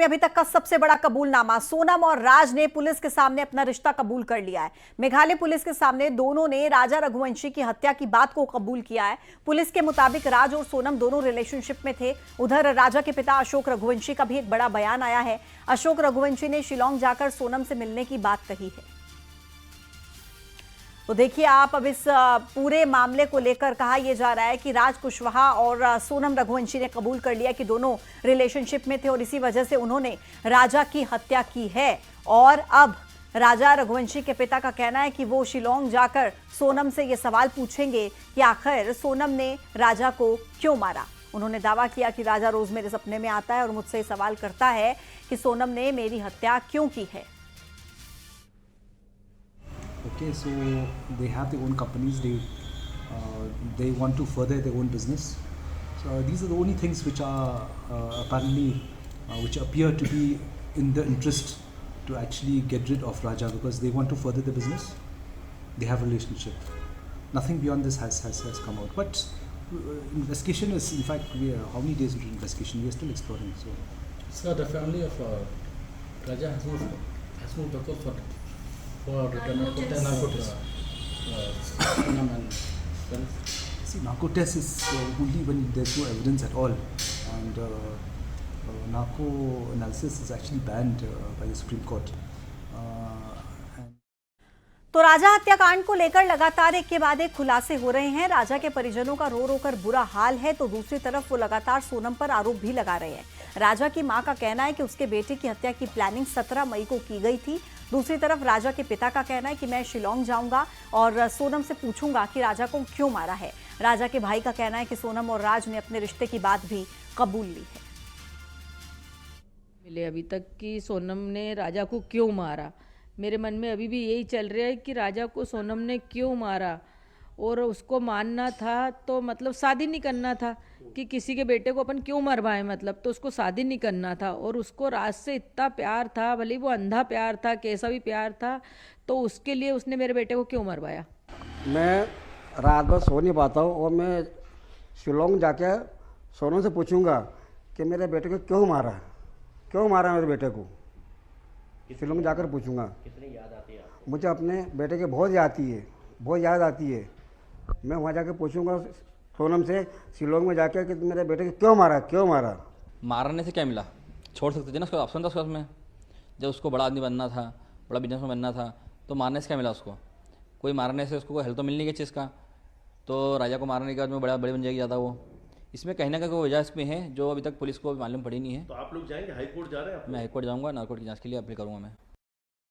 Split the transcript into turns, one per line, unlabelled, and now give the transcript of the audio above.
में अभी तक का सबसे बड़ा कबूलनामा। सोनम और राज ने पुलिस के सामने अपना रिश्ता कबूल कर लिया है। मेघालय पुलिस के सामने दोनों ने राजा रघुवंशी की हत्या की बात को कबूल किया है। पुलिस के मुताबिक राज और सोनम दोनों रिलेशनशिप में थे। उधर राजा के पिता अशोक रघुवंशी का भी एक बड़ा बयान आया है। अशोक रघुवंशी ने शिलोंग जाकर सोनम से मिलने की बात कही है। तो देखिए आप, अब इस पूरे मामले को लेकर कहा यह जा रहा है कि राज कुशवाहा और सोनम रघुवंशी ने कबूल कर लिया कि दोनों रिलेशनशिप में थे और इसी वजह से उन्होंने राजा की हत्या की है। और अब राजा रघुवंशी के पिता का कहना है कि वो शिलोंग जाकर सोनम से ये सवाल पूछेंगे कि आखिर सोनम ने राजा को क्यों मारा। उन्होंने दावा किया कि राजा रोज मेरे सपने में आता है और मुझसे सवाल करता है कि सोनम ने मेरी हत्या क्यों की है।
Okay, so they have their own companies. They want to further their own business. So these are the only things which are apparently which appear to be in the interest to actually get rid of Raja, because they want to further the business. They have a relationship. Nothing beyond this has come out. But investigation is, in fact, we are how many days into investigation? We are still exploring.
So the family of Raja has moved back for the narcotics.
See, narco test is only when there's no evidence at all, and narco analysis is actually banned by the Supreme Court.
तो राजा हत्याकांड को लेकर लगातार एक के बाद एक खुलासे हो रहे हैं। राजा के परिजनों का रो रो कर बुरा हाल है, तो दूसरी तरफ वो लगातार सोनम पर आरोप भी लगा रहे हैं। राजा की मां का कहना है कि उसके बेटे की हत्या की प्लानिंग 17 मई को की गई थी। दूसरी तरफ राजा के पिता का कहना है कि मैं शिलोंग जाऊंगा और सोनम से पूछूंगा कि राजा को क्यों मारा है। राजा के भाई का कहना है कि सोनम और राज ने अपने रिश्ते की बात भी कबूल ली है।
मिले अभी तक कि सोनम ने राजा को क्यों मारा, मेरे मन में अभी भी यही चल रहा है कि राजा को सोनम ने क्यों मारा। और उसको मानना था तो मतलब शादी नहीं करना था, कि किसी के बेटे को अपन क्यों मरवाएं, मतलब तो उसको शादी नहीं करना था। और उसको राज से इतना प्यार था, भले वो अंधा प्यार था, कैसा भी प्यार था, तो उसके लिए उसने मेरे बेटे को क्यों मरवाया।
मैं रात भर सो नहीं पाता हूँ और मैं शिलोंग जाके सोनम से पूछूंगा कि मेरे बेटे को क्यों मारा मेरे बेटे को। शिलोंग जाकर पूछूंगा।
कितनी याद आती है आपको?
मुझे अपने बेटे की बहुत याद आती है। मैं वहाँ जाकर पूछूंगा सोनम से, शिलोंग में जाकर कि मेरे बेटे को क्यों मारा।
मारने से क्या मिला? छोड़ सकते थे ना, उसका ऑप्शन था उसके पास में। जब उसको बड़ा आदमी बनना था, बड़ा बिजनेसमैन बनना था, तो मारने से क्या मिला उसको? कोई मारने से उसको कोई हेल्प तो मिल नहीं गई चीज़ का। तो राजा को मारने के बाद में बड़ी बन जाएगी ज़्यादा वो। इसमें कहीं ना कहीं कोई वजह इसमें है जो अभी तक पुलिस को मालूम पड़ी नहीं है।
तो आप लोग जाएंगे? हाई कोर्ट जा रहे हैं आप?
मैं हाई कोर्ट जाऊँगा, नारकोटिक की जाँच के लिए अपील करूँगा मैं।